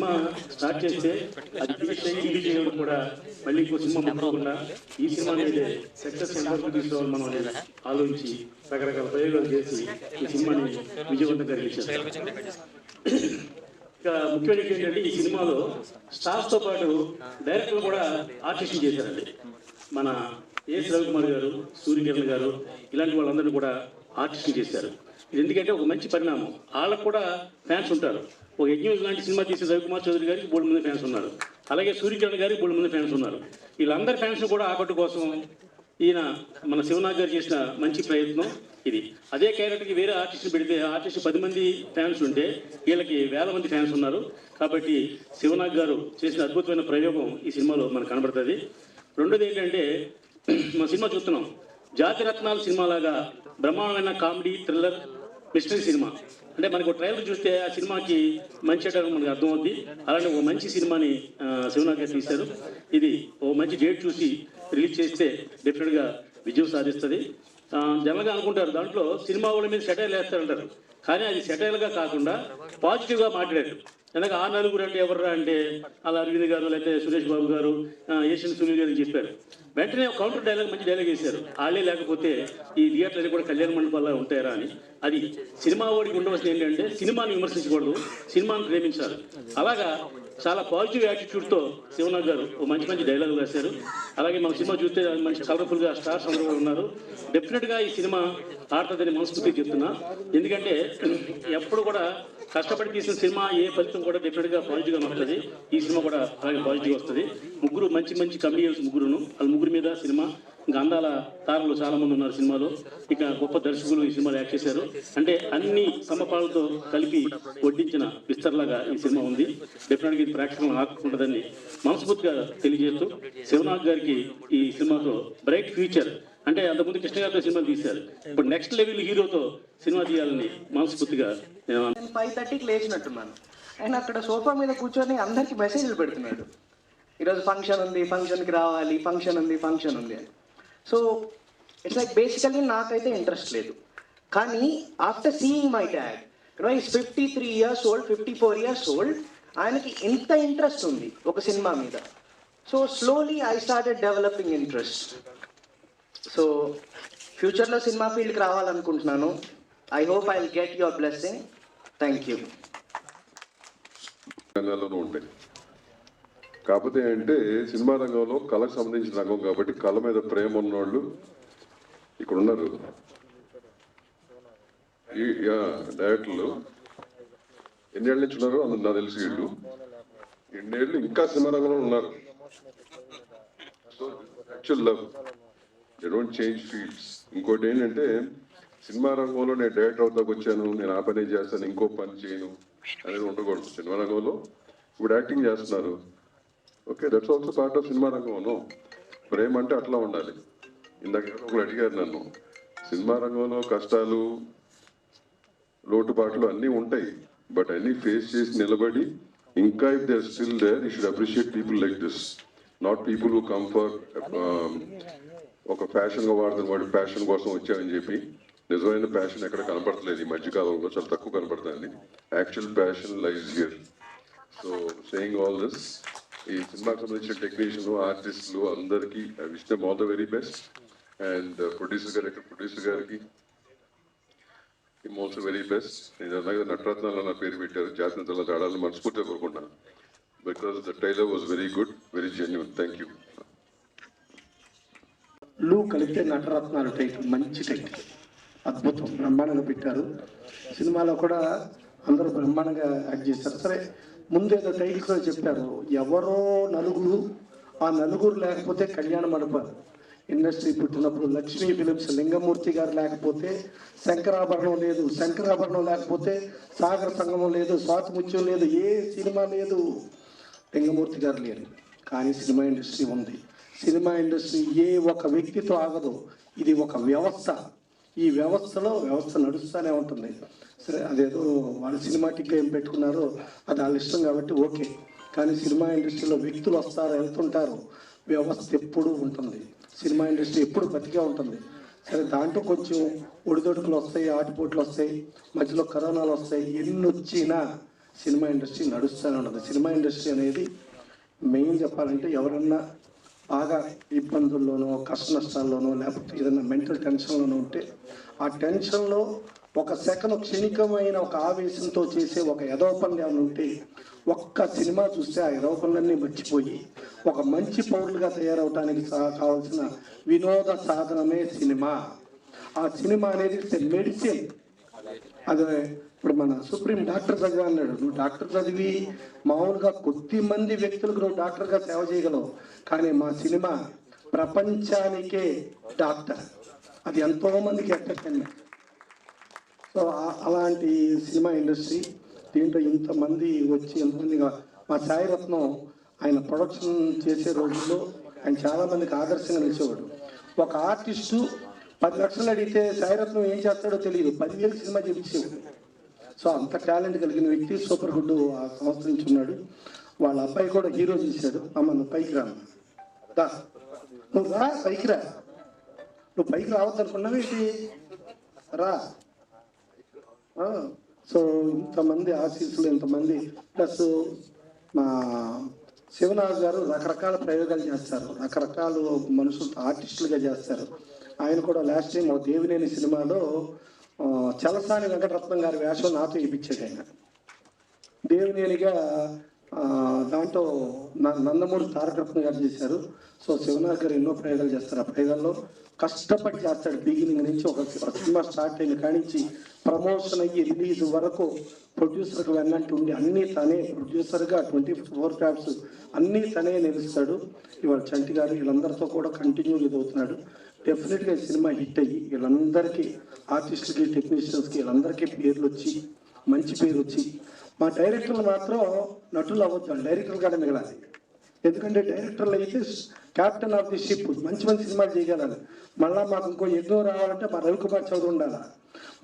Cinema start చేస్తే అది finish అయ్యి రిలీజ్ చేయడం కూడా మళ్ళీ ఇంకో సినిమా ముట్టుకోకుండా ఈ సినిమా అనేది సక్సెస్ ఎంతవరకు తీసుకోవాలి మనం అనేది ఆలోచించి రకరకాల ప్రయోగాలు చేసి ఈ సినిమాని విజయవంతంగా రిలీజ్ చేస్తారు. ఇంకా ముఖ్యమైన ఏంటంటే ఈ సినిమాలో స్టార్స్తో పాటు డైరెక్టర్లు కూడా ఆర్టిస్ట్ చేశారండి. మన ఎస్ రవికుమార్ గారు, సూర్యకిరణ్ గారు ఇలాంటి వాళ్ళందరూ కూడా ఆర్టిస్ట్ చేశారు. ఎందుకంటే ఒక మంచి పరిణామం. వాళ్ళకు కూడా ఫ్యాన్స్ ఉంటారు. ఒక యజ్ఞం లాంటి సినిమా తీసే రవికుమార్ చౌదరి గారికి 3 మంది ఫ్యాన్స్ ఉన్నారు. అలాగే సూర్యకిరణ్ గారికి 3 మంది ఫ్యాన్స్ ఉన్నారు. వీళ్ళందరి ఫ్యాన్స్ కూడా ఆకట్టు కోసం ఈయన మన శివనాగ్ గారు చేసిన మంచి ప్రయత్నం ఇది. అదే క్యారెక్టర్కి వేరే ఆర్టిస్ట్ని పెడితే ఆర్టిస్ట్ 10 మంది ఫ్యాన్స్ ఉంటే వీళ్ళకి 1000 మంది ఫ్యాన్స్ ఉన్నారు. కాబట్టి శివనాగ్ గారు చేసిన అద్భుతమైన ప్రయోగం ఈ సినిమాలో మనకు కనబడుతుంది. రెండోది ఏంటంటే మన సినిమా చూస్తున్నాం, జాతిరత్నాల సినిమాలాగా బ్రహ్మాండమైన కామెడీ, థ్రిల్లర్, మిస్టరీ సినిమా. అంటే మనకు ట్రైలర్ చూస్తే ఆ సినిమాకి మంచి అటో మనకు అర్థమవుద్ది. అలాంటి ఒక మంచి సినిమాని శివనాగ్ గారు తీశారు. ఇది ఓ మంచి డేట్ చూసి రిలీజ్ చేస్తే డెఫినెట్గా విజయం సాధిస్తుంది. జనరల్గా అనుకుంటారు దాంట్లో సినిమా వాళ్ళ మీద సెటైల్ వేస్తారంటారు, కానీ అది సెటైల్గా కాకుండా పాజిటివ్గా మాట్లాడారు. ఎందుకంటే ఆ నలుగురు అంటే ఎవర్రా అంటే అలా అరవింద్ గారు, లేకపోతే సురేష్ బాబు గారు, ఏషియన్ సునీల్ గారు చెప్పారు. వెంటనే ఒక కౌంటర్ డైలాగ్, మంచి డైలాగ్ వేశారు. వాళ్ళే లేకపోతే ఈ థియేటర్లు కూడా కళ్యాణ మండపాల్లో ఉంటాయరా అని. అది సినిమా వాడికి ఉండవలసిన ఏంటంటే సినిమాని విమర్శించకూడదు, సినిమాని ప్రేమించాలి. అలాగా చాలా పాజిటివ్ యాటిట్యూడ్తో శివనాగ్ గారు ఒక మంచి మంచి డైలాగ్ వేశారు. అలాగే మన సినిమా చూస్తే మంచి కలర్ఫుల్గా స్టార్స్ అందరూ కూడా ఉన్నారు. డెఫినెట్గా ఈ సినిమా ఆడుతుందని మనస్ఫూర్తిగా చెప్తున్నా. ఎందుకంటే ఎప్పుడు కూడా కష్టపడి తీసిన సినిమా ఏ ఫలితం కూడా డెఫినెట్గా పాజిటివ్గా వస్తుంది. ఈ సినిమా కూడా అలాగే పాజిటివ్గా వస్తుంది. ముగ్గురు మంచి మంచి కమెడియన్స్, వాళ్ళ ముగ్గురు మీద సినిమా. ఇంకా అందాల తారలు చాలా మంది ఉన్నారు సినిమాలో. ఇక గొప్ప దర్శకులు ఈ సినిమాలో యాక్ట్ చేశారు. అంటే అన్ని సమపాలతో కలిపి వడ్డించిన విస్తర్లాగా ఈ సినిమా ఉంది. డెఫినెట్గా ఇది ప్రేక్షకులను ఆకట్టుకుంటుందని మనస్ఫూర్తిగా తెలియజేస్తూ శివనాగ్ గారికి ఈ సినిమాతో బ్రైట్ ఫ్యూచర్. అంటే అంతకుముందు కృష్ణ గారితో సినిమా తీశారు, ఇప్పుడు నెక్స్ట్ లెవెల్ హీరోతో సినిమా తీయాలని మనస్ఫూర్తిగా. 5:30కి లేచినట్టున్నాను, ఆయన అక్కడ సోఫా మీద కూర్చొని అందరికి మెసేజ్లు పెడుతున్నాడు. ఈరోజు ఫంక్షన్ ఉంది, ఫంక్షన్కి రావాలి, ఫంక్షన్ ఉంది, ఫంక్షన్ ఉంది అని. సో ఇట్స్ లైక్ బేసికలీ నాకైతే ఇంట్రెస్ట్ లేదు. కానీ after seeing my dad, is 53 years old, 54 years old, ఆయనకి ఇంత ఇంట్రెస్ట్ ఉంది ఒక సినిమా మీద. So slowly I started developing interest. So ఫ్యూచర్లో సినిమా ఫీల్డ్కి రావాలనుకుంటున్నాను. I hope I will get your blessing. Thank you. రంగాల్లోనూ ఉంటాయి. కాకపోతే అంటే సినిమా రంగంలో కళకు సంబంధించిన రంగం కాబట్టి కళ మీద ప్రేమ ఉన్నవాళ్ళు ఇక్కడ ఉన్నారు. ఈ డైరెక్టర్లు ఎన్నేళ్ళ నుంచి ఉన్నారు అందుకు నాకు తెలిసి వీళ్ళు ఎన్నేళ్ళు ఇంకా సినిమా రంగంలో ఉన్నారు. So actual love, they don't change fields. ఇంకోటి ఏంటంటే సినిమా రంగంలో నేను డైరెక్టర్ అవుతాకు వచ్చాను, నేను ఆ పని చేస్తాను, ఇంకో పని చేయను అనేది ఉండకూడదు. సినిమా రంగంలో ఇప్పుడు యాక్టింగ్ చేస్తున్నారు, okay, that's also part of cinema రంగంలో. ప్రేమ అంటే అట్లా ఉండాలి. ఇందాక ఒకరు అడిగారు నన్ను, సినిమా రంగంలో కష్టాలు, లోటుపాట్లు అన్నీ ఉంటాయి, బట్ అన్నీ ఫేస్ చేసి నిలబడి ఇంకా if they are still there you should appreciate people like this, not people who come for ఒక ఫ్యాషన్గా వాడుతున్న వాడి ప్యాషన్ కోసం వచ్చామని చెప్పి. నిజమైన ప్యాషన్ ఎక్కడ కనపడట్లేదు ఈ మధ్యకాలంలో, చాలా తక్కువ కనపడుతుంది. Actual passion లైజ్ here. So saying all this, ఈ సినిమాకి సంబంధించిన టెక్నీషియన్లు, ఆర్టిస్టులు అందరికీ I wish them all the very best. And producer గారికి ఆల్సో వెరీ బెస్ట్. నేను అలాగే నటరత్నాలు నా పేరు పెట్టారు, జాతీయ తల ఆడాలని మనస్ఫూర్తిగా కోరుకుంటున్నాను. Because the trailer was very good, very genuine. Thank you. లూ కలిపితే నటరత్నాలు టైటిల్, మంచి టైటిల్, అద్భుతం, బ్రహ్మాండంగా పెట్టారు. సినిమాలో కూడా అందరూ బ్రహ్మాండంగా యాక్ట్ చేశారు. సరే, ముందు ఏదో టైటిల్స్లో చెప్పారు, ఎవరో నలుగురు, ఆ నలుగురు లేకపోతే కళ్యాణ మండపం ఇండస్ట్రీ పుట్టినప్పుడు లక్ష్మీ ఫిలిమ్స్, లింగమూర్తి గారు లేకపోతే శంకరాభరణం లేదు, శంకరాభరణం లేకపోతే సాగర సంగమం లేదు, స్వాతిముత్యం లేదు, ఏ సినిమా లేదు, లింగమూర్తి గారు లేరు. కానీ సినిమా ఇండస్ట్రీ ఉంది. సినిమా ఇండస్ట్రీ ఏ ఒక వ్యక్తితో ఆగదు, ఇది ఒక వ్యవస్థ. ఈ వ్యవస్థలో వ్యవస్థ నడుస్తూనే ఉంటుంది. సరే, అదేదో వాళ్ళు సినిమాటిక్గా ఏం పెట్టుకున్నారో అది వాళ్ళ ఇష్టం కాబట్టి ఓకే. కానీ సినిమా ఇండస్ట్రీలో వ్యక్తులు వస్తారు, వెళ్తుంటారు, వ్యవస్థ ఎప్పుడూ ఉంటుంది. సినిమా ఇండస్ట్రీ ఎప్పుడు బతికే ఉంటుంది. సరే, దాంట్లో కొంచెం ఒడిదొడుకులు వస్తాయి, ఆటిపోట్లు వస్తాయి, మధ్యలో కరోనాలు వస్తాయి. ఎన్ని వచ్చినా సినిమా ఇండస్ట్రీ నడుస్తూనే ఉండదు. సినిమా ఇండస్ట్రీ అనేది మెయిన్ చెప్పాలంటే ఎవరన్నా బాగా ఇబ్బందుల్లోనో కష్ట నష్టాల్లోనో లేకపోతే ఏదైనా మెంటల్ టెన్షన్లోనో ఉంటే ఆ టెన్షన్లో ఒక సెకండ్ క్షణికమైన ఒక ఆవేశంతో చేసే ఒక యథోపనులు ఏమైనా ఉంటే ఒక్క సినిమా చూస్తే ఆ యథోపనులన్నీ మర్చిపోయి ఒక మంచి పౌరులుగా తయారవడానికి కావాల్సిన వినోద సాధనమే సినిమా. ఆ సినిమా అనేది మెడిసిన్. అదే ఇప్పుడు మన సుప్రీం డాక్టర్ చదివా అన్నాడు. నువ్వు డాక్టర్ చదివి మామూలుగా కొద్ది మంది వ్యక్తులకు నువ్వు డాక్టర్గా సేవ చేయగలవు, కానీ మా సినిమా ప్రపంచానికే డాక్టర్. అది ఎంతో మందికి ఎక్కడికండి. సో అలాంటి సినిమా ఇండస్ట్రీ. దీంట్లో ఇంతమంది వచ్చి ఎంతమందిగా మా సాయిరత్నం ఆయన ప్రొడక్షన్ చేసే రోజుల్లో ఆయన చాలామందికి ఆదర్శంగా నిలిచేవాడు. ఒక ఆర్టిస్టు 10 లక్షలు అడిగితే సాయిరత్నం ఏం చేస్తాడో తెలియదు, 10,000 సినిమా చేయించేవాడు. సో అంత టాలెంట్ కలిగిన వ్యక్తి సూపర్ గుడ్ ఆ సంస్థ నుంచి ఉన్నాడు. వాళ్ళ అబ్బాయి కూడా హీరో చేశాడు. అమ్మ నువ్వు పైకి రా, నువ్వు రా పైకి రా, నువ్వు పైకి రావద్దు అనుకున్నావు ఏంటి, రా. సో ఇంతమంది ఆశీస్సులు, ఇంతమంది ప్లస్ మా శివనాథ్ గారు రకరకాల ప్రయోగాలు చేస్తారు, రకరకాల మనుషులు ఆర్టిస్టులుగా చేస్తారు. ఆయన కూడా లాస్ట్ టైం దేవినేని సినిమాలో చలసాని వెంకటరత్నం గారి వేషం నాతో ఇప్పించాడు. ఆయన దేవినేనిగా దాంట్లో నందమూరి తారకరత్నం గారు చేశారు. సో శివనాథ్ గారు ఎన్నో ప్రయోగాలు చేస్తారు. ఆ ప్రయోగాల్లో కష్టపడి చేస్తాడు. బిగినింగ్ నుంచి ఒక సినిమా స్టార్ట్ అయిన కానించి ప్రమోషన్ అయ్యి రిలీజ్ వరకు ప్రొడ్యూసర్కి వెన్నట్టు ఉండి అన్నీ తనే ప్రొడ్యూసర్గా 24 క్రాఫ్ట్స్ అన్నీ తనే నిలుస్తాడు. ఇవాళ చంటి గారు వీళ్ళందరితో కూడా కంటిన్యూ అవుతున్నాడు. డెఫినెట్గా ఈ సినిమా హిట్ అయ్యి వీళ్ళందరికీ ఆర్టిస్టులకి టెక్నీషియన్స్కి వీళ్ళందరికీ పేర్లు వచ్చి మంచి పేరు వచ్చి, మా డైరెక్టర్లు మాత్రం నటులు అవ్వద్దు, డైరెక్టర్లు కూడా మిగలాలి. ఎందుకంటే డైరెక్టర్లు అయితే క్యాప్టెన్ ఆఫ్ ది షిప్, మంచి మంచి సినిమాలు చేయగలరు. మళ్ళీ మాకు ఇంకో యజ్ఞం రావాలంటే మా రవికుమార్ చౌదరి ఉండాలి,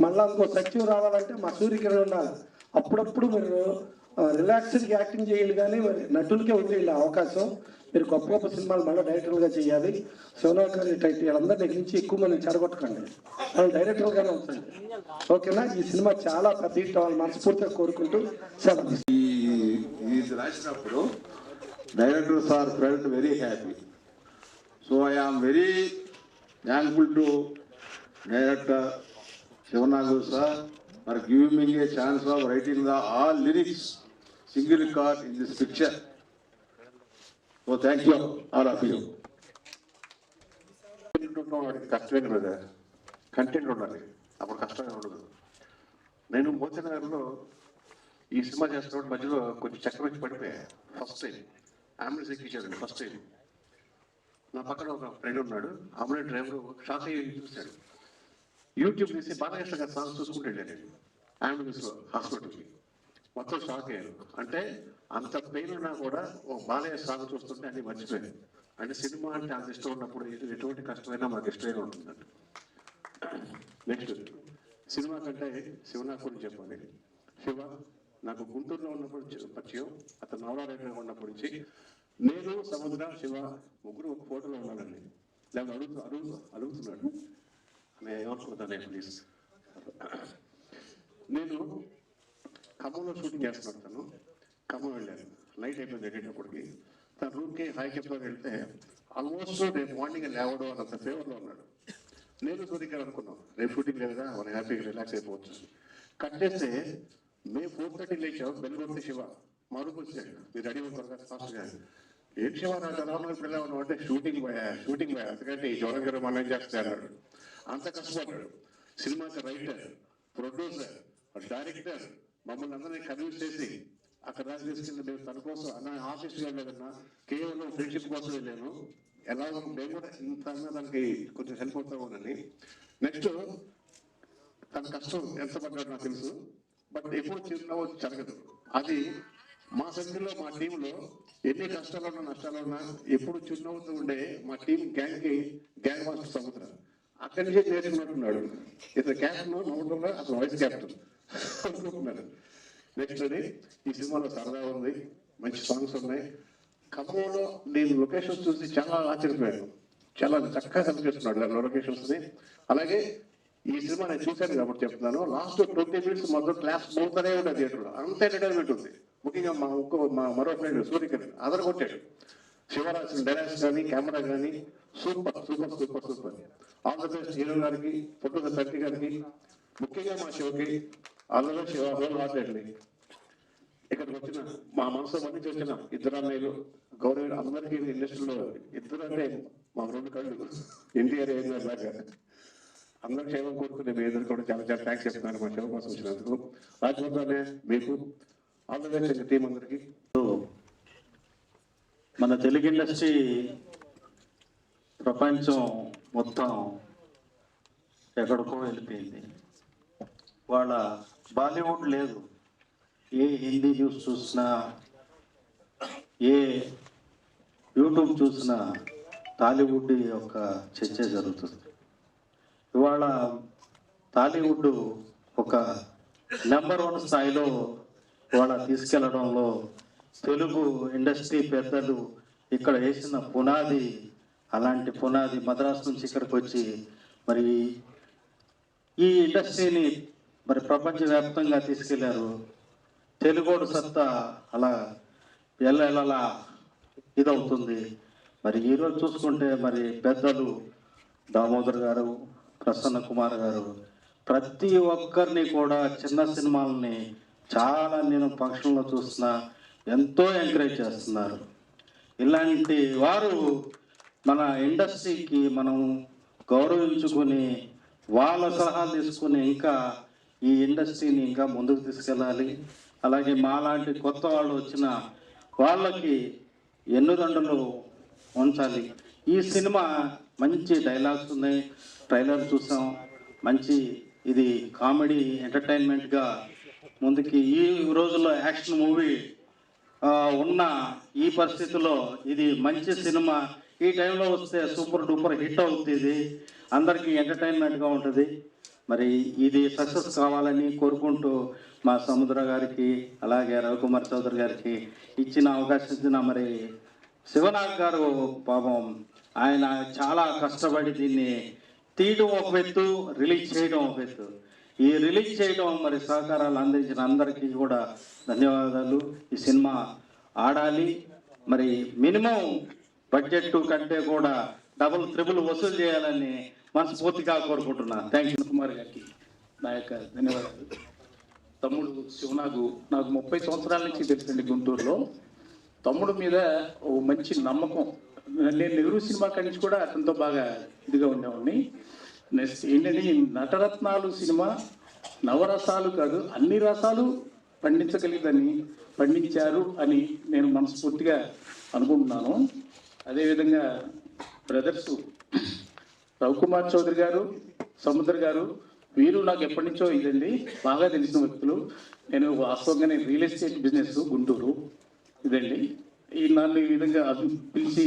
మళ్ళీ ఇంకో సత్యం రావాలంటే మా సూర్యకిరణ్ ఉండాలి. అప్పుడప్పుడు మీరు రిలాక్స్డ్గా యాక్టింగ్ చేయాలి, కానీ మరి నటులకే వదిలేయాలి అవకాశం. మీరు గొప్ప గొప్ప సినిమాలు మళ్ళీ డైరెక్టర్గా చేయాలి. శివనాథ్ గారి టైటిల్ వీళ్ళందరి దగ్గర నుంచి ఎక్కువ మంది చెడగొట్టకండి, వాళ్ళు డైరెక్టర్గానే ఉంటుంది. ఓకేనా? ఈ సినిమా చాలా పెద్ద హిట్ అవ్వాలి మనస్ఫూర్తిగా కోరుకుంటూ సెలవు. ఇది రాసినప్పుడు director sir felt very happy. So I am very thankful to director Shivanath sir for giving me a chance of writing the all lyrics single record in this picture. So thank you all of you. కష్టమైన brother, content ఉండాలి, అప్పుడు కష్టంగా ఉండదు. నేను మోతనగర్లో ఈ cinema చేస్తున్నప్పుడు మధ్యలో కొంచెం చక్రం వచ్చి పడిపోయా. ఫస్ట్ టైం అంబులెన్స్ ఎక్కించాడు. ఫస్ట్ టైం నా పక్కన ఒక ఫ్రెండ్ ఉన్నాడు, అంబులెన్స్ డ్రైవర్ షాక్ అయ్యి చూశాడు. యూట్యూబ్ తీసి బాలకృష్ణ గారి సాంగ్స్ చూసుకుంటే నేను అంబులెన్స్లో హాస్పిటల్కి మొత్తం షాక్ అయ్యాను. అంటే అంత పెయిన్ ఉన్నా కూడా ఒక బాలయ్య సాంగ్ చూస్తుంటే అన్ని మర్చిపోయాను. అంటే సినిమా అంటే అంత ఇష్టం ఉన్నప్పుడు ఎటువంటి కష్టమైనా మాకు ఇష్టమైనా ఉంటుందండి. నెక్స్ట్ సినిమా కంటే శివనాథ్ గురించి చెప్పాలి. శివ నాకు గుంటూరులో ఉన్నప్పుడు పరిచయం, అతను నవరారేగా ఉన్నప్పటి నుంచి నేను సముద్ర శివ ముగ్గురు ఒక ఫోటోలో ఉన్నానండి. లేకపోతే అడుగుతున్నాడు నేను ఏమనుకుంటాను ప్లీజ్. నేను ఖమ్మంలో షూటింగ్ చేస్తున్నాను. తను ఖమ్మం వెళ్ళాను, నైట్ అయిపోయింది వెళ్ళేటప్పటికి. తన రూమ్కి హై కెప్లో వెళ్తే ఆల్మోస్ట్ రేపు మార్నింగ్ లేవడం అన్నంత ఫేవర్లో ఉన్నాడు. నేను సూర్యగారు అనుకున్నాం రేపు షూటింగ్ లేదా మనం హ్యాపీగా రిలాక్స్ అయిపోవచ్చు. కట్ చేస్తే మేము 4:30 లేచాం, బెల్గొడితే శివ మా రూమ్ వచ్చాడు, మీరు రెడీ అవుతారు ఫాస్ట్గా. ఏం శివ నాకు ఎలా ఉన్నావు ఇప్పుడు ఎలా ఉన్నావు అంటే షూటింగ్ పోయా అందుకంటే ఈ జ్వరం గారు మనం ఏం చేస్తా అన్నాడు. అంత కష్టపడ్డాడు. సినిమాకి రైటర్, ప్రొడ్యూసర్, డైరెక్టర్ మమ్మల్ని అందరినీ కన్విన్స్ చేసి అక్కడ దాకా తీసుకెళ్ళి మేము తన కోసం అన్న ఆఫీస్కి వెళ్ళలేదన్నా, కేవలం ఫ్రెండ్షిప్ కోసం వెళ్ళాను. ఎలాగో మేము కూడా ఇంత దానికి కొంచెం హెల్ప్ అవుతామోనని. నెక్స్ట్ తన కష్టం ఎంత పడ్డాడు నాకు తెలుసు, బట్ ఎప్పుడు చిరునవ్వు జరగదు. అది మా సర్కిల్లో మా టీంలో ఎన్ని కష్టాలున్నా నష్టాలున్నా ఎప్పుడు చిరునవ్వుతూ ఉండే మా టీం గ్యాంగ్ మాస్టర్ సముద్ర అక్కడి నుంచి నేర్చుకున్నట్టున్నాడు. ఇతను క్యాప్టెన్ నవ్వుతున్నా అసలు వైస్ క్యాప్టెన్ అనుకుంటున్నాడు. నెక్స్ట్ అది ఈ సినిమాలో సరదాగా ఉంది, మంచి సాంగ్స్ ఉన్నాయి. ఖమ్మంలో నేను లొకేషన్స్ చూసి చాలా ఆశ్చర్యపోయాను. చాలా చక్కగా సెలెక్ట్ చేస్తున్నాడు లొకేషన్స్ని. అలాగే ఈ సినిమా నేను చూశాను కాబట్టి చెప్తున్నాను. లాస్ట్ 20 minutes మొత్తం క్లాస్ మోగుతూనే ఉండదు థియేటర్లో, అంత ఎంటర్టైన్మెంట్ ఉంది. ముఖ్యంగా మా మరో ఫ్రెండ్ సూర్యకిరణ్ అదర్ కొట్టాడు. శివరాజ్ డైలాగ్స్ కానీ కెమెరా కానీ super super super super. All the best hero గారికి, ఫోటో తండ్రి గారికి, ముఖ్యంగా మా శివకి all the best. Shiva whole heartedly ఇక్కడికి వచ్చిన మా మనసు మంది వచ్చిన ఇద్దరు అన్నయ్యలు గౌరవ అందరికీ ఇండస్ట్రీలో ఇద్దరు అంటే మా రెండు కళ్ళు ఎన్టీఆర్ ఏం దాకా అందరూ క్షేమం కోరుకునే మీ ఎదురు కూడా చాలా చాలా థ్యాంక్స్ చెప్తున్నాను మా శివ కోసం వచ్చినందుకు. రాజవర్ధనే మీకు ఆల్ ద బెస్ట్ టీం అందరికీ. మన తెలుగు ఇండస్ట్రీ ప్రపంచం మొత్తం ఎక్కడికో వెళ్ళిపోయింది. వాళ్ళ బాలీవుడ్ లేదు, ఏ హిందీ న్యూస్ చూసినా, ఏ యూట్యూబ్ చూసినా టాలీవుడ్ యొక్క చర్చ జరుగుతుంది. ఇవాళ టాలీవుడ్ ఒక నెంబర్ 1 స్థాయిలో ఇవాళ తీసుకెళ్లడంలో తెలుగు ఇండస్ట్రీ పెద్దలు ఇక్కడ వేసిన పునాది, అలాంటి పునాది మద్రాసు నుంచి ఇక్కడికి వచ్చి మరి ఈ ఇండస్ట్రీని మరి ప్రపంచవ్యాప్తంగా తీసుకెళ్లారు. తెలుగోడు సత్తా అలా ఎల్లెల్లలా ఇదవుతుంది. మరి ఈరోజు చూసుకుంటే మరి పెద్దలు దామోదర్ గారు, ప్రసన్న కుమార్ గారు ప్రతి ఒక్కరిని కూడా చిన్న సినిమాలని చాలా నేను ఫంక్షన్లో చూస్తున్నా ఎంతో ఎంకరేజ్ చేస్తున్నారు. ఇలాంటి వారు మన ఇండస్ట్రీకి మనం గౌరవించుకొని వాళ్ళ సలహాలు తీసుకుని ఇంకా ఈ ఇండస్ట్రీని ఇంకా ముందుకు తీసుకెళ్ళాలి. అలాగే మాలాంటి కొత్త వాళ్ళు వచ్చిన వాళ్ళకి ఎన్నుదండలు ఉంచాలి. ఈ సినిమా మంచి డైలాగ్స్ ఉన్నాయి, ట్రైలర్ చూసాం, మంచి ఇది కామెడీ ఎంటర్టైన్మెంట్గా ముందుకి ఈ రోజుల్లో యాక్షన్ మూవీ ఉన్న ఈ పరిస్థితుల్లో ఇది మంచి సినిమా. ఈ టైంలో వస్తే సూపర్ డూపర్ హిట్ అవుతుంది. ఇది అందరికీ ఎంటర్టైన్మెంట్గా ఉంటుంది. మరి ఇది సక్సెస్ కావాలని కోరుకుంటూ మా సముద్ర గారికి అలాగే రవికుమార్ చౌదరి గారికి ఇచ్చిన అవకాశం ఇచ్చిన మరి శివనాగ్ గారు పాపం ఆయన చాలా కష్టపడి దీన్ని తీయడం ఒక ఎత్తు, రిలీజ్ చేయడం ఒక ఎత్తు. ఈ రిలీజ్ చేయడం మరి సహకారాలు అందించిన అందరికీ కూడా ధన్యవాదాలు. ఈ సినిమా ఆడాలి, మరి మినిమం బడ్జెట్ కంటే కూడా డబుల్ ట్రిపుల్ వసూలు చేయాలని మనస్ఫూర్తిగా కోరుకుంటున్నాను. Thank you. కుమార్ గారికి నా యొక్క ధన్యవాదాలు. తమ్ముడు శివనాగు నాకు 30 సంవత్సరాల నుంచి తెలుసండి గుంటూరులో. తమ్ముడు మీద ఓ మంచి నమ్మకం. నేను నెహ్రూ సినిమా నుంచి కూడా అతనితో బాగా ఇదిగా ఉండేవాడిని. నెక్స్ట్ ఏంటంటే నటరత్నాలు సినిమా నవరసాలు కాదు అన్ని రసాలు పండించారు అని నేను మనస్ఫూర్తిగా అనుకుంటున్నాను. అదేవిధంగా బ్రదర్స్ రవికుమార్ చౌదరి గారు, సముద్ర గారు, వీరు నాకు ఎప్పటి నుంచో ఇదండి బాగా తెలిసిన వ్యక్తులు. నేను వాస్తవంగానే రియల్ ఎస్టేట్ బిజినెస్ గుంటూరు ఇదండి. నన్ను ఈ విధంగా పిలిచి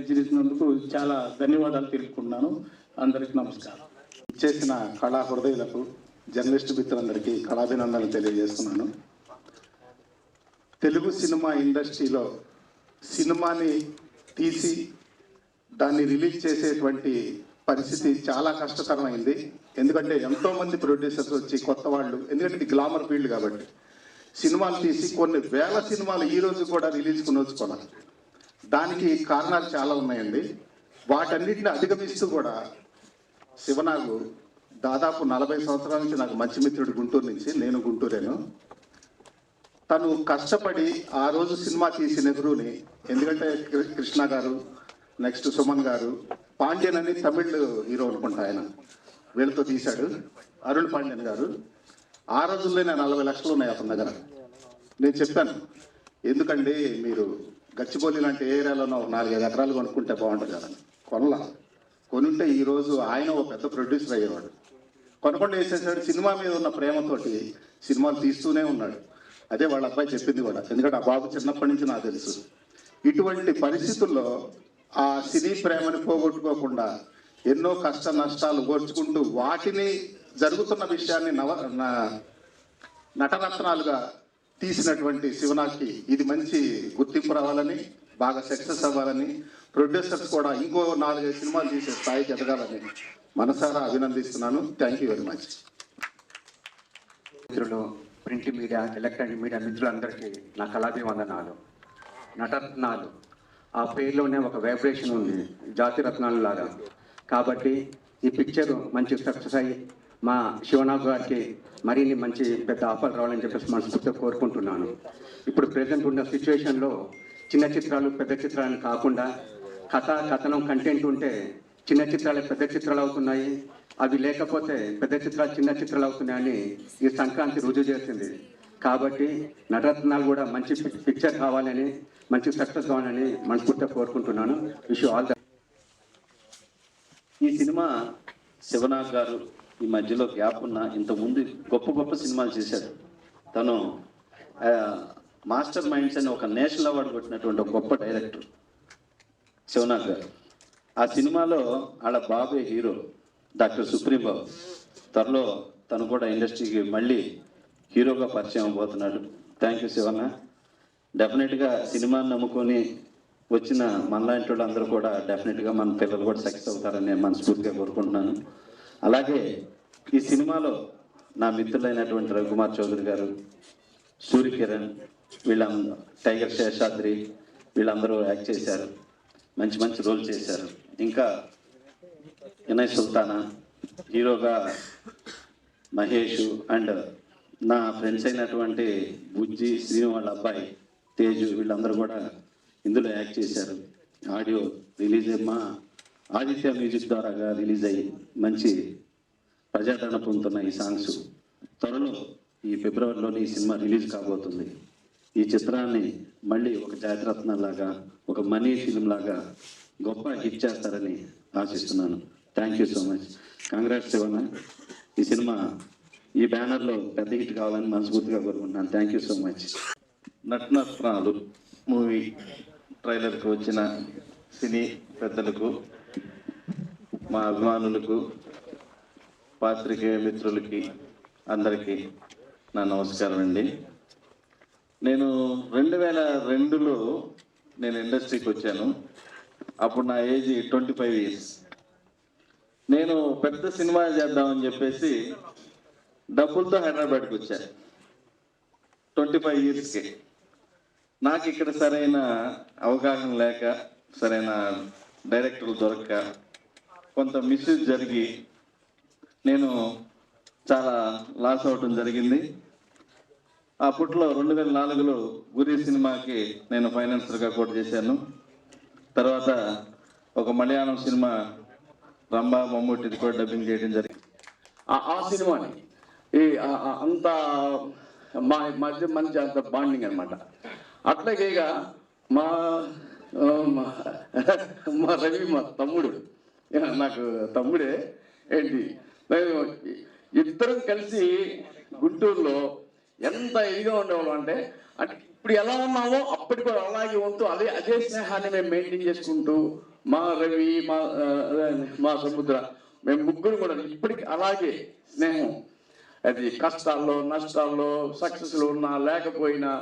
చేసినందుకు చాలా ధన్యవాదాలు తెలుపుకుంటున్నాను. అందరికీ నమస్కారం. చేసిన కళా హృదయులకు, జర్నలిస్ట్ మిత్రులందరికీ కళాభినందనలు తెలియజేస్తున్నాను. తెలుగు సినిమా ఇండస్ట్రీలో సినిమాని తీసి దాన్ని రిలీజ్ చేసేటువంటి పరిస్థితి చాలా కష్టతరమైంది. ఎందుకంటే ఎంతోమంది ప్రొడ్యూసర్స్ వచ్చి కొత్త వాళ్ళు, ఎందుకంటే ఇది గ్లామర్ ఫీల్డ్ కాబట్టి సినిమాలు తీసి కొన్ని వేల సినిమాలు ఈ రోజు కూడా రిలీజ్కు నోచుకోవాలి. దానికి కారణాలు చాలా ఉన్నాయండి. వాటన్నిటిని అధిగమిస్తూ కూడా శివనాగు దాదాపు 40 సంవత్సరాల నుంచి నాకు మంచి మిత్రుడు గుంటూరు నుంచి, నేను గుంటూరేను. తను కష్టపడి ఆ రోజు సినిమా తీసి నెహ్రూని, ఎందుకంటే కృష్ణ గారు, నెక్స్ట్ సుమన్ గారు, పాండ్యన్ అని తమిళ్ హీరో అనుకుంటా ఆయన, వీళ్ళతో తీశాడు. అరుణ్ పాండ్యన్ గారు ఆ రోజుల్లోనే 40 లక్షలు ఉన్నాయి అతని దగ్గర. నేను చెప్పాను, ఎందుకండి మీరు గచ్చిబౌలి లాంటి ఏరియాలోనో 4-5 ఎకరాలు కొనుక్కుంటే బాగుంటుంది కదా. కొనుంటే ఈరోజు ఆయన ఒక పెద్ద ప్రొడ్యూసర్ అయ్యేవాడు. కొనకుండా వేసేసాడు. సినిమా మీద ఉన్న ప్రేమతోటి సినిమాలు తీస్తూనే ఉన్నాడు. అదే వాళ్ళ అబ్బాయి చెప్పింది కూడా, ఎందుకంటే ఆ బాబు చిన్నప్పటి నుంచి నాకు తెలుసు. ఇటువంటి పరిస్థితుల్లో ఆ సినీ ప్రేమని పోగొట్టుకోకుండా ఎన్నో కష్ట నష్టాలు ఓర్చుకుంటూ వాటిని జరుగుతున్న విషయాన్ని నటరత్నాలుగా తీసినటువంటి శివనాగ్కి ఇది మంచి గుర్తింపు రావాలని, బాగా సక్సెస్ అవ్వాలని, ప్రొడ్యూసర్స్ కూడా ఇంకో 4-5 సినిమాలు తీసే స్థాయికి ఎదగాలని మనసారా అభినందిస్తున్నాను. Thank you very much. మిత్రులు, ప్రింట్ మీడియా, ఎలక్ట్రానిక్ మీడియా మిత్రులందరికీ నా కళాభివందనాలు. నటరత్నాలు ఆ పేరులోనే ఒక వైబ్రేషన్ ఉంది, జాతి రత్నాలు లాగా. కాబట్టి ఈ పిక్చర్ మంచి సక్సెస్ అయ్యి మా శివనాథ్ గారికి మరిన్ని మంచి పెద్ద ఆఫర్ రావాలని చెప్పేసి మనస్ఫూర్తిగా కోరుకుంటున్నాను. ఇప్పుడు ప్రజెంట్ ఉన్న సిచ్యువేషన్లో చిన్న చిత్రాలు పెద్ద చిత్రాలను కాకుండా కథనం కంటెంట్ ఉంటే చిన్న చిత్రాలు పెద్ద చిత్రాలు అవుతున్నాయి, అవి లేకపోతే పెద్ద చిత్రాలు చిన్న చిత్రాలు అవుతున్నాయని ఈ సంక్రాంతి రుజువు చేసింది. కాబట్టి నటరత్నాలు కూడా మంచి పిక్చర్ కావాలని, మంచి సక్సెస్ కావాలని మనస్ఫూర్తిగా కోరుకుంటున్నాను. Wish all the. ఈ సినిమా శివనాథ్ గారు ఈ మధ్యలో గ్యాప్ ఉన్న ఇంతకుముందు గొప్ప సినిమాలు చేశారు. తను మాస్టర్ మైండ్స్ అని ఒక నేషనల్ అవార్డు కొట్టినటువంటి ఒక గొప్ప డైరెక్టర్ శివనాథ్ గారు. ఆ సినిమాలో వాళ్ళ బాబే హీరో డాక్టర్ సుప్రీం బాబు. త్వరలో తను కూడా ఇండస్ట్రీకి మళ్ళీ హీరోగా పరిచయం అవబోతున్నాడు. Thank you Shivanna. డెఫినెట్గా సినిమాని నమ్ముకొని వచ్చిన మనలాంటి వాళ్ళందరూ కూడా డెఫినెట్గా మన పిల్లలు కూడా సక్సెస్ అవుతారని నేను మనస్ఫూర్తిగా కోరుకుంటున్నాను. అలాగే ఈ సినిమాలో నా మిత్రులైనటువంటి రవికుమార్ చౌదరి గారు, సూర్యకిరణ్, వీళ్ళందరూ, టైగర్ శేషాద్రి, వీళ్ళందరూ యాక్ట్ చేశారు, మంచి రోల్ చేశారు. ఇంకా వినయ్ సుల్తానా, హీరోగా మహేష్, అండ్ నా ఫ్రెండ్స్ అయినటువంటి బుజ్జి, శ్రీను వాళ్ళ అబ్బాయి తేజు, వీళ్ళందరూ కూడా ఇందులో యాక్ట్ చేశారు. ఆడియో రిలీజ్ మా ఆదిత్య మ్యూజిక్ ద్వారాగా రిలీజ్ అయ్యి మంచి ప్రజాదరణ పొందుతున్న ఈ సాంగ్స్ త్వరలో ఈ ఫిబ్రవరిలోని ఈ సినిమా రిలీజ్ కాబోతుంది. ఈ చిత్రాన్ని మళ్ళీ ఒక జాతిరత్నాలాగా, ఒక మనీ ఫిల్మ్ లాగా గొప్ప హిట్ చేస్తారని ఆశిస్తున్నాను. Thank you so much. Congrats Shivanna. ఈ సినిమా ఈ బ్యానర్లో పెద్ద హిట్ కావాలని మనస్ఫూర్తిగా కోరుకుంటున్నాను. Thank you so much. Nataratnalu movie ట్రైలర్కి వచ్చిన సినీ పెద్దలకు, మా అభిమానులకు, పాత్రికేయ మిత్రులకి అందరికీ నా నమస్కారం అండి. నేను 2002లో నేను ఇండస్ట్రీకి వచ్చాను. అప్పుడు నా ఏజ్ 25 years. నేను పెద్ద సినిమా చేద్దామని చెప్పేసి డబ్బులతో హైదరాబాద్కి వచ్చాను 25 yearsకి. నాకు ఇక్కడ సరైన అవగాహన లేక, సరైన డైరెక్టర్లు దొరక్క, కొంత మిస్యూజ్ జరిగి నేను చాలా లాస్ అవటం జరిగింది. అప్పట్లో 2004లో గురి సినిమాకి నేను ఫైనాన్సర్గా కూడా చేశాను. తర్వాత ఒక మలయాళం సినిమా రంభా మమ్మూటిది కూడా డబ్బింగ్ చేయడం జరిగింది. ఆ సినిమాని అంత మా మధ్య మంచి అంత బాండింగ్ అనమాట. అట్లాగే ఇక మా రవి మా తమ్ముడు, నాకు తమ్ముడే ఏంటి, మేము ఇద్దరం కలిసి గుంటూరులో ఎంత ఇదిగా ఉండేవాళ్ళం అంటే ఇప్పుడు ఎలా ఉన్నామో అప్పటికి కూడా అలాగే ఉంటూ అదే స్నేహాన్ని మేము మెయింటైన్ చేసుకుంటూ, మా రవి, మా సముద్ర, మేము ముగ్గురు కూడా ఇప్పటికి అలాగే స్నేహం. అది కష్టాల్లో, నష్టాల్లో, సక్సెస్లో ఉన్నా లేకపోయినా,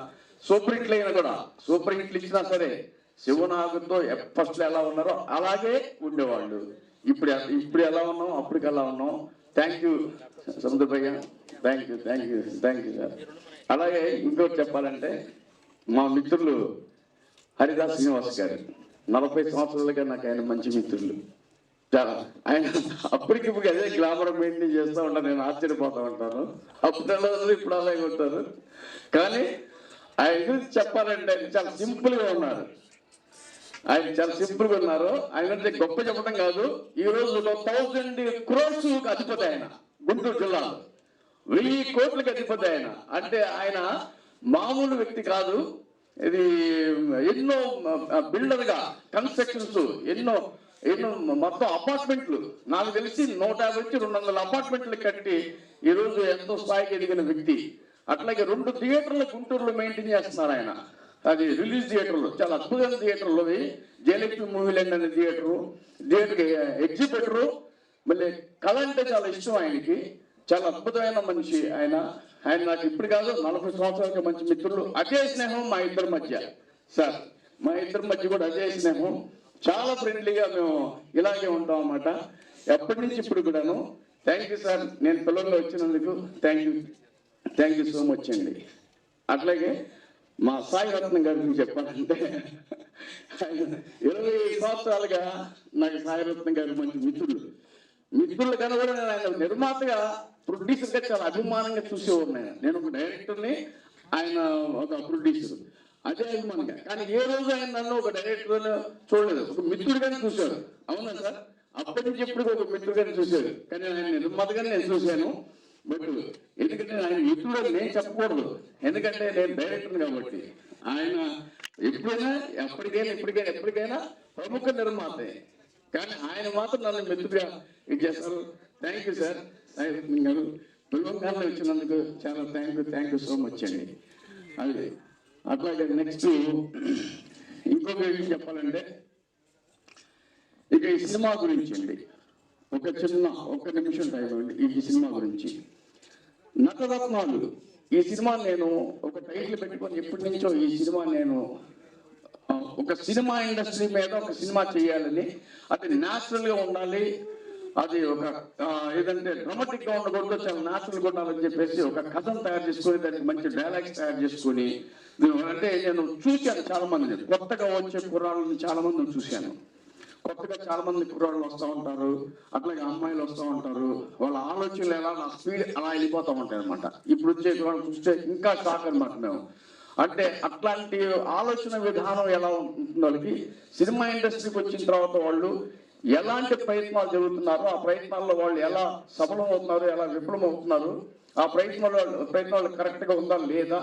సూపర్ హిట్లు అయినా కూడా, సూపర్ హిట్లు ఇచ్చినా సరే శివనాథుతో ఫస్ట్లో ఎలా ఉన్నారో అలాగే ఉండేవాళ్ళు. ఇప్పుడు ఎలా ఉన్నాం, అప్పటికి ఎలా ఉన్నాం. థ్యాంక్ యూ సముద్ర భయ్య, థ్యాంక్ యూ సార్. అలాగే ఇంకోటి చెప్పాలంటే మా మిత్రులు హరిదాస్ శ్రీనివాస్ గారు 40 సంవత్సరాలుగా నాకు ఆయన మంచి మిత్రులు. చాలా ఆయన అప్పటికిప్పుడు అదే గ్లామర్ మెయింటైన్ చేస్తూ ఉంటాను. నేను ఆశ్చర్యపోతూ ఉంటాను. అప్పుడు ఎలా ఉంది, ఇప్పుడు అలాగే ఉంటారు. కానీ ఆయన గురించి చెప్పాలంటే చాలా సింపుల్గా ఉన్నారు. ఆయన చాలా సింపుల్గా ఉన్నారు. ఆయన గొప్ప చెప్పడం కాదు, ఈ రోజు 1000 crores అధిపతి ఆయన. గుంటూరు జిల్లాలో 1000 కోట్లకి అధిపతి ఆయన. అంటే ఆయన మామూలు వ్యక్తి కాదు. ఇది ఎన్నో బిల్డర్గా కన్స్ట్రక్షన్స్, ఎన్నో మొత్తం అపార్ట్మెంట్లు, నాకు తెలిసి 150-200 అపార్ట్మెంట్లు కట్టి ఈరోజు ఎంతో స్థాయికి ఎదిగిన వ్యక్తి. అట్లాగే 2 థియేటర్లు గుంటూరులో మెయింటైన్ చేస్తున్నారు ఆయన. అది రిలీజ్ థియేటర్లు, చాలా అద్భుతమైన థియేటర్లు. జయలక్ష్మి మూవీ ల్యాండ్ అనే థియేటర్ ఎగ్జిబిటరు. మళ్ళీ కళ అంటే చాలా ఇష్టం ఆయనకి. చాలా అద్భుతమైన మనిషి ఆయన. నాకు ఇప్పుడు కాదు, 40 సంవత్సరాలకి మంచి మిత్రులు. అదే స్నేహం మా ఇద్దరి మధ్య సార్, మా ఇద్దరి మధ్య కూడా అదే స్నేహం. చాలా ఫ్రెండ్లీగా మేము ఇలాగే ఉంటాం అన్నమాట. ఎప్పటి నుంచి ఇప్పుడు కూడాను థ్యాంక్ యూ సార్, నేను పిల్లల్లో వచ్చినందుకు థ్యాంక్ యూ సో మచ్ అండి. అట్లాగే మా సాయి రత్నం గారి గురించి చెప్పాలంటే 20 సంవత్సరాలుగా నాకు సాయి రత్నం గారు మంచి మిత్రులు కన్నా కూడా నేను ఆయన నిర్మాతగా ప్రొడ్యూసర్గా చాలా అభిమానంగా చూసేవాడిని. నేను ఒక డైరెక్టర్ని, ఆయన ఒక ప్రొడ్యూసర్, అదే అభిమానంగా. కానీ ఏ రోజు ఆయన నన్ను ఒక డైరెక్టర్ చూడలేదు, ఒక మిత్రుడిగానే చూశారు. అవునా సార్? అప్పటి నుంచి ఎప్పుడు ఒక మిత్రుడిగానే చూశారు. కానీ ఆయన నిర్మాతగానే నేను చూశాను. బట్ ఎందుకంటే ఆయన మిత్రుడు నేను చెప్పకూడదు, ఎందుకంటే నేను డైరెక్టర్ కాబట్టి. ఆయన ఎప్పుడైనా ఎప్పటికైనా ప్రముఖ నిర్మాతే, కానీ ఆయన మాత్రం నన్ను మిత్రుడిగా ఇచ్చేస్తారు. Thank you sir. గారు తెలంగాణలో ఇచ్చినందుకు చాలా థ్యాంక్ యూ సో మచ్ అండి. అది అట్లాగే నెక్స్ట్ ఇంకొక విషయం చెప్పాలంటే, ఇక ఈ సినిమా గురించి అండి ఒక్క నిమిషం టైం అండి. ఈ సినిమా గురించి నటరత్నాలు, ఈ సినిమా నేను ఒక టైటిల్ పెట్టుకొని ఎప్పటి నుంచో ఈ సినిమా నేను ఒక సినిమా ఇండస్ట్రీ మీద ఒక సినిమా చేయాలని, అది న్యాచురల్గా ఉండాలి, అది ఒక ఏదంటే డ్రామాటిక్ గా ఉండకూడదు, చాలా న్యాచురల్గా ఉండాలని చెప్పేసి ఒక కథను తయారు చేసుకొని దానికి మంచి డైలాగ్స్ తయారు చేసుకొని, అంటే నేను చూశాను చాలా మంది కొత్తగా వచ్చే కుర్రాళ్ళని చాలా మందిని చూశాను. కొత్తగా చాలా మంది కుర్రాళ్ళు వస్తూ ఉంటారు, అట్లాగే అమ్మాయిలు వస్తూ ఉంటారు. వాళ్ళ ఆలోచనలు ఎలా నా స్పీడ్ అలా వెళ్ళిపోతూ ఉంటాయి అనమాట. ఇప్పుడు వచ్చే కుర్రాళ్ళు చూస్తే ఇంకా షాక్ అనమాట మేము. అంటే అట్లాంటి ఆలోచన విధానం ఎలా ఉంటుంది వాళ్ళకి, సినిమా ఇండస్ట్రీకి వచ్చిన తర్వాత వాళ్ళు ఎలాంటి ప్రయత్నాలు జరుగుతున్నారో, ఆ ప్రయత్నాల్లో వాళ్ళు ఎలా సఫలం అవుతున్నారు, ఎలా విఫలం అవుతున్నారు, ఆ ప్రయత్నాలు కరెక్ట్గా ఉందా లేదా,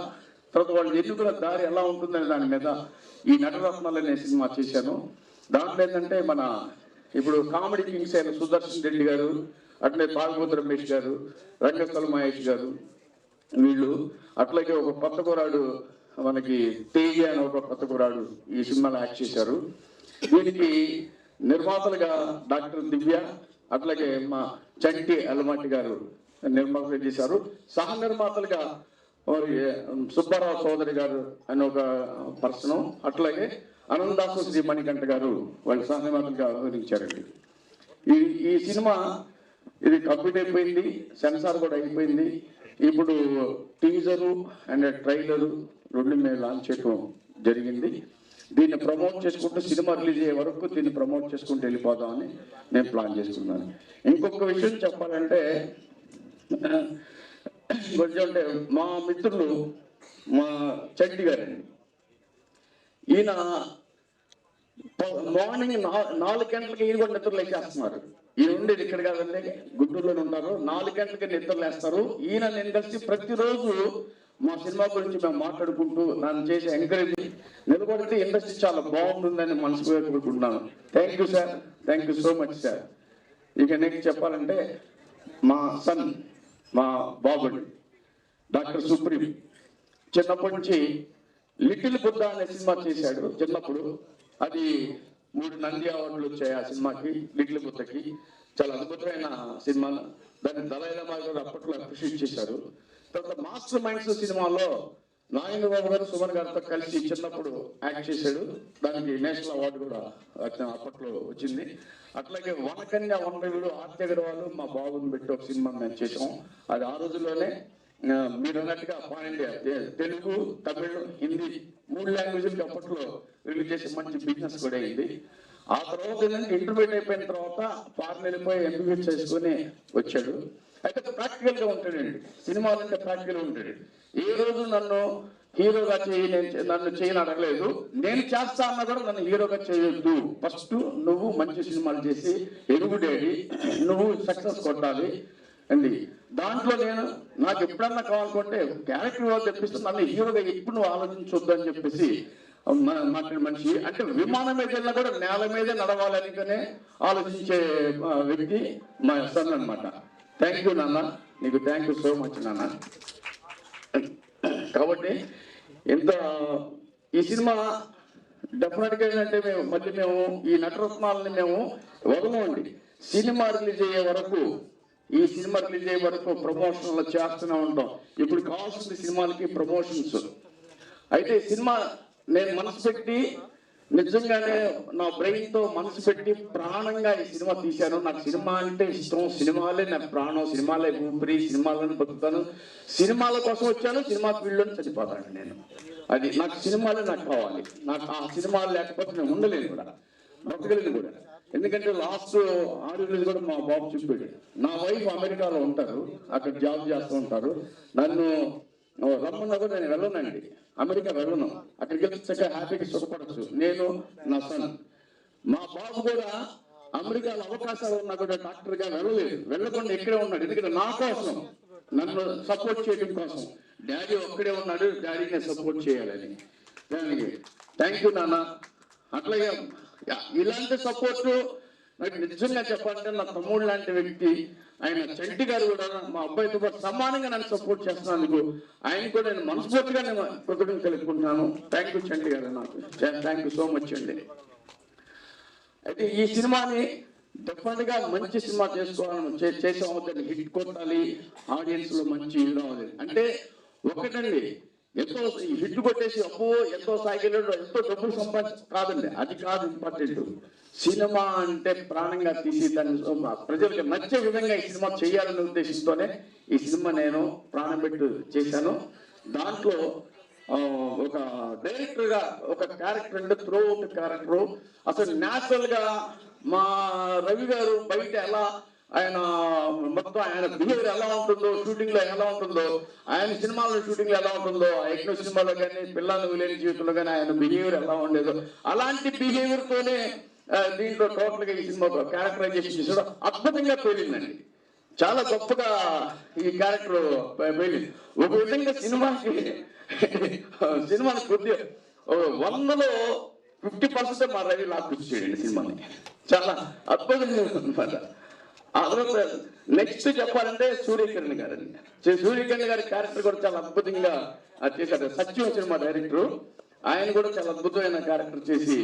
తర్వాత వాళ్ళు ఎన్నుకున్న దారి ఎలా ఉంటుందనే దాని మీద ఈ నటరత్నాలు అనే సినిమా చేశాను. దాంట్లో ఏంటంటే మన ఇప్పుడు కామెడీ కింగ్స్ అయిన సుదర్శన్ రెడ్డి గారు, అట్లే భాగవత్ రమేష్ గారు, రంగస్థల మహేష్ గారు, వీళ్ళు అట్లాగే ఒక కొత్త కురాడు మనకి తేజ అని ఒక కొత్త కురాడు ఈ సినిమాలో యాక్ట్ చేశారు. దీనికి నిర్మాతలుగా డాక్టర్ దివ్య, అట్లాగే మా చంటి అలమాటి గారు నిర్మాతలు చేశారు. సహ నిర్మాతలుగా సుబ్బారావు చౌదరి గారు అని ఒక పర్సన్, అట్లాగే అనందాసు శ్రీ మణికంఠ గారు వాళ్ళు సహ నిర్మాతలుగా వ్యవహరించారండి. ఈ సినిమా ఇది కంప్లీట్ అయిపోయింది, సెన్సార్ కూడా అయిపోయింది. ఇప్పుడు టీజరు అండ్ ట్రైలరు రెండు మేము లాంచ్ చేయడం జరిగింది. దీన్ని ప్రమోట్ చేసుకుంటూ సినిమా రిలీజ్ అయ్యే వరకు దీన్ని ప్రమోట్ చేసుకుంటూ వెళ్ళిపోదామని నేను ప్లాన్ చేసుకున్నాను. ఇంకొక విషయం చెప్పాలంటే, కొంచెం అంటే మా మిత్రులు మా చంటి గారండి, ఈయన మార్నింగ్ 4 గంటలకి ఈయన కూడా నిద్రలు వేసేస్తున్నారు. ఈయన ఉండేది ఇక్కడ కాదండి, గుంటూరులోనే ఉంటారు. 4 గంటలకి నిద్రలు వేస్తారు. ఈయన నేను కలిసి ప్రతిరోజు మా సినిమా గురించి మేము మాట్లాడుకుంటూ నన్ను చేసి ఎంకరేజ్ నిలబడితే ఇండస్ట్రీ చాలా బాగుంటుందని మనసుగా కోరుకుంటున్నాను. Thank you sir, thank you so much sir. ఇక నెక్స్ట్ చెప్పాలంటే మా సన్, మా బాబుడు డాక్టర్ సుప్రీం చిన్నప్పటి నుంచి లిటిల్ బుద్ధ అనే సినిమా చేశాడు. చిన్నప్పుడు అది 3 నంది అవార్డులు వచ్చాయి ఆ సినిమాకి, లిటిల్ బుద్ధకి. చాలా అద్భుతమైన సినిమా. దాన్ని దళైలమా గారు అప్పట్లో అప్రిషియేట్ చేశారు. తర్వాత మాస్టర్ మైండ్స్ సినిమాలో నాగేంద్ర బాబు గారు సుమన్ గారితో కలిసి చిన్నప్పుడు యాక్ట్ చేశాడు. దానికి నేషనల్ అవార్డు కూడా అప్పట్లో వచ్చింది. అట్లాగే వనకన్య వనరుడు ఆర్తి అగర్వాల్ మా బాబుని పెట్టి ఒక సినిమా మేము చేసాం. అది ఆ రోజుల్లోనే మీరు అన్నట్టుగా పాన్ ఇండియా తెలుగు, తమిళ్, హిందీ 3 లాంగ్వేజ్లకి అప్పట్లో రిలీజ్ చేసి మంచి బిజినెస్ కూడా అయింది. ఆ తర్వాత ఏంటంటే ఇంటర్మీడియట్ అయిపోయిన తర్వాత ఫారెన్ వెళ్ళిపోయి ఎంబీబీఎస్ చేసుకుని వచ్చాడు. అయితే ప్రాక్టికల్ గా ఉంటాడండి, సినిమాలు అంటే ప్రాక్టికల్ ఉంటాడు. ఏ రోజు నన్ను హీరోగా నన్ను చేయని అడగలేదు. నేను చేస్తా అన్నా కూడా నన్ను హీరోగా చేయొద్దు, ఫస్ట్ నువ్వు మంచి సినిమాలు చేసి ఎరుగుడేది, నువ్వు సక్సెస్ కొట్టాలి అండి. దాంట్లో నేను నాకు ఎప్పుడన్నా కావాలనుకుంటే క్యారెక్టర్ తెప్పిస్తే నన్ను హీరోగా ఎప్పుడు నువ్వు ఆలోచించొద్దు అని చెప్పేసి మాట్లాడే మనిషి. అంటే విమానం మీద వెళ్ళినా కూడా నేల మీదే నడవాలనికనే ఆలోచించే వ్యక్తి మా సన్ అనమాట. థ్యాంక్ యూ నాన్న, నీకు థ్యాంక్ యూ సో మచ్ నాన్న. కాబట్టి ఇంత ఈ సినిమా డెఫినెట్గా ఏంటంటే మేము ఈ నటరత్నాలని మేము వదలండి. సినిమా రిలీజ్ అయ్యే వరకు, ఈ సినిమా రిలీజ్ అయ్యే వరకు ప్రమోషన్లు చేస్తూనే ఉంటాం. ఇప్పుడు కావాల్సిన సినిమాలకి ప్రమోషన్స్. అయితే సినిమా నేను మనసు పెట్టి నిజంగానే నా బ్రెయిన్తో మనసు పెట్టి ప్రాణంగా ఈ సినిమా తీశాను. నాకు సినిమా అంటే ఇష్టం, సినిమాలే నా ప్రాణం, సినిమాలే ఊపిరి, సినిమాలను బతుకుతాను, సినిమాల కోసం వచ్చాను, సినిమా ఫీల్డ్లో చనిపోతాను నేను. అది నాకు సినిమాలే నాకు కావాలి. నాకు ఆ సినిమాలు లేకపోతే నేను ఉండలేను కూడా, బ్రతకలేను కూడా. ఎందుకంటే లాస్ట్ 6 రోజులు కూడా మా బాబు చూపాడు. నా వైఫ్ అమెరికాలో ఉంటారు, అక్కడ జాబ్ చేస్తూ ఉంటారు. నన్ను రమ్మన్నా కూడా నేను వెళ్ళనండి, అమెరికా వెళ్ళను. అక్కడికి వెళ్తే చక్కగా హ్యాపీగా సుఖపడచ్చు నేను, నా సన్. మా బాబు కూడా అమెరికాలో అవకాశాలు ఉన్నా కూడా డాక్టర్గా వెళ్ళలేదు, వెళ్ళకుండా ఇక్కడే ఉన్నాడు. ఎందుకంటే నా కోసం, నన్ను సపోర్ట్ చేయడం కోసం. డాడీ ఒక్కడే ఉన్నాడు, డాడీని సపోర్ట్ చేయాలని. దానికి థ్యాంక్ యూ నాన్న. అట్లాగే ఇలాంటి సపోర్టు నాకు నిజంగా చెప్పాలంటే నా తమ్ముడు లాంటి వ్యక్తి ఆయన చంటి గారు కూడా మా అబ్బాయితో పాటు సమానంగా నన్ను సపోర్ట్ చేస్తున్నందుకు ఆయన కూడా నేను మనస్ఫూర్తిగా నేను కృతజ్ఞతలు తెలుపుకుంటున్నాను. థ్యాంక్ యూ చంటి గారు, నాకు థ్యాంక్ యూ సో మచ్ అండి. అయితే ఈ సినిమాని డెఫినెట్గా మంచి సినిమా చేసుకోవాలని చేసాము, దాన్ని హిట్ కొట్టాలి, ఆడియన్స్ లో మంచి రావాలి అంటే ఒకటండి. ఎంతో హిట్ కొట్టేసి అబ్బో ఎంతో సాగిలో ఎంతో డబ్బులు సంపాదించ కాదండి, అది కాదు ఇంపార్టెంట్. సినిమా అంటే ప్రాణంగా తీసి దాన్ని ప్రజలకు నచ్చే విధంగా ఈ సినిమా చేయాలనే ఉద్దేశంతోనే ఈ సినిమా నేను ప్రాణం పెట్టి చేశాను. దాంట్లో ఒక డైరెక్టర్ గా ఒక క్యారెక్టర్ అంటే త్రూ అవుట్ క్యారెక్టర్ అసలు న్యాచురల్ గా మా రవి గారు బయట ఎలా ఆయన మొత్తం ఆయన బిహేవియర్ ఎలా ఉంటుందో, షూటింగ్ లో ఎలా ఉంటుందో, ఆయన సినిమాలో షూటింగ్ లో ఎలా ఉంటుందో, ఎన్నో సినిమాలో కానీ పిల్లలు లేని జీవితంలో కానీ ఆయన బిహేవియర్ ఎలా ఉండేదో అలాంటి బిహేవియర్ తోనే దీంట్లో టోటల్ గా ఈ సినిమా క్యారెక్టరైజేషన్ చేసాడు. అద్భుతంగా పేలిందండి, చాలా గొప్పగా ఈ క్యారెక్టర్ పేలింది. ఒక విధంగా సినిమాని కొద్దిగా 100లో 50% మా రవి లాక్కొచ్చేయండి సినిమాని. చాలా అద్భుతంగా అనమాట. ఆ తర్వాత నెక్స్ట్ చెప్పాలంటే సూర్యకిరణ్ గారండి. సూర్యకిరణ్ గారి క్యారెక్టర్ కూడా చాలా అద్భుతంగా చేశారు. సత్యం సినిమా డైరెక్టర్, ఆయన కూడా చాలా అద్భుతమైన క్యారెక్టర్ చేసి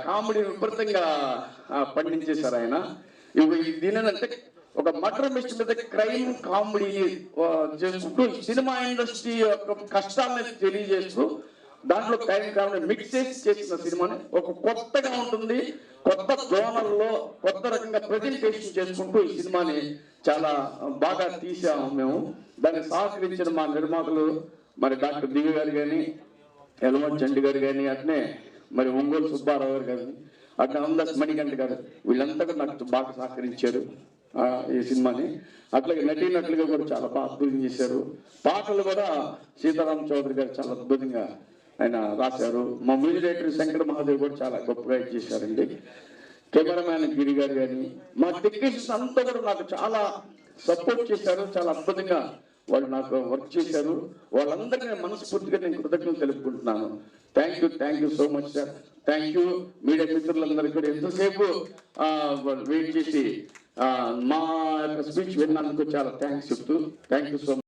కామెడీ విపరీతంగా పండించేశారు ఆయన. దీనంటే ఒక మర్డర్ మిస్టరీ మీద క్రైమ్ కామెడీ చేసుకుంటూ సినిమా ఇండస్ట్రీ యొక్క కష్టాలను తెలియజేస్తూ దాంట్లో క్రైమ్ కామెడీ మిక్స్ చేసిన సినిమాని ఒక కొత్తగా ఉంటుంది, కొత్త జోనల్లో కొత్త రకంగా ప్రజెంటేషన్ చేసుకుంటూ ఈ సినిమాని చాలా బాగా తీసాము మేము. దాన్ని సహకరించిన మా నిర్మాతలు మరి డాక్టర్ దివ్య గారు కానీ, యలమంచి చండి గారు కానీ, అట్నే మరి ఒంగోలు సుబ్బారావు గారు కానీ, అట్లా అందస్ మణికంఠ గారు, వీళ్ళంతా కూడా నాకు బాగా సహకరించారు ఈ సినిమాని. అట్లాగే నటీనటులుగా కూడా చాలా బాగా అద్భుతం చేశారు. పాటలు కూడా సీతారాం చౌదరి గారు చాలా అద్భుతంగా ఆయన రాశారు. మా మ్యూజిక్ డైరెక్టర్ శంకర్ మహాదేవ్ కూడా చాలా గొప్పగా చేశారండి. కెమెరామ్యాన్ గిరి గారు కానీ, మా టెక్నీషియన్స్ అంతా కూడా నాకు చాలా సపోర్ట్ చేశారు. చాలా అద్భుతంగా వాళ్ళు నాకు వర్క్ చేశారు. వాళ్ళందరికీ నేను మనస్ఫూర్తిగా నేను కృతజ్ఞతలు తెలుపుకుంటున్నాను. Thank you so much sir. Thank you media మిత్రులందరికీ కూడా ఎంతసేపు వెయిట్ చేసి మా యొక్క స్పీచ్ విన్నందుకు చాలా థ్యాంక్స్ చెప్తూ థ్యాంక్ యూ సో మచ్.